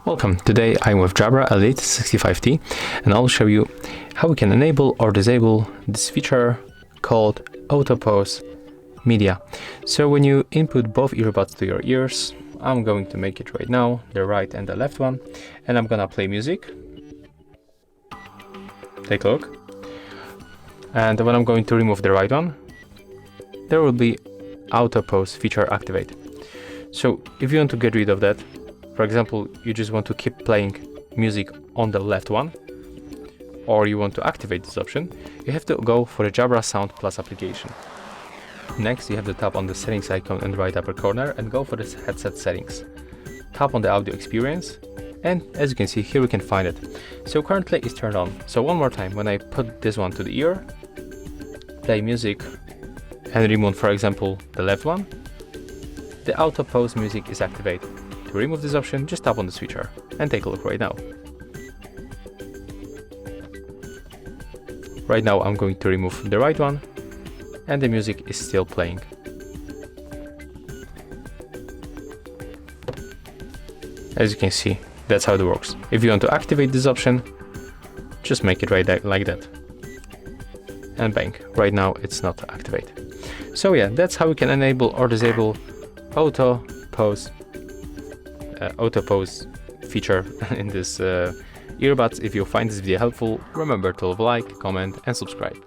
Welcome, today I'm with Jabra Elite 65T and I'll show you how we can enable or disable this feature called Auto Pause Media. So when you input both earbuds to your ears, I'm going to make it right now, the right and the left one, and I'm gonna play music. Take a look. And when I'm going to remove the right one, there will be Auto Pause feature activate. So if you want to get rid of that, for example, you just want to keep playing music on the left one, or you want to activate this option, you have to go for the Jabra Sound Plus application. Next, you have to tap on the settings icon in the right upper corner and go for the headset settings. Tap on the audio experience, and as you can see here we can find it. So currently it's turned on. So one more time, when I put this one to the ear, play music, and remove, for example, the left one, the Auto Pause music is activated. To remove this option, just tap on the switcher and take a look right now. Right now I'm going to remove the right one and the music is still playing. As you can see, that's how it works. If you want to activate this option, just make it right there, like that. And bang, right now it's not activated. So yeah, that's how we can enable or disable Auto Pause feature in this earbuds. If you find this video helpful, remember to leave a like, comment and subscribe.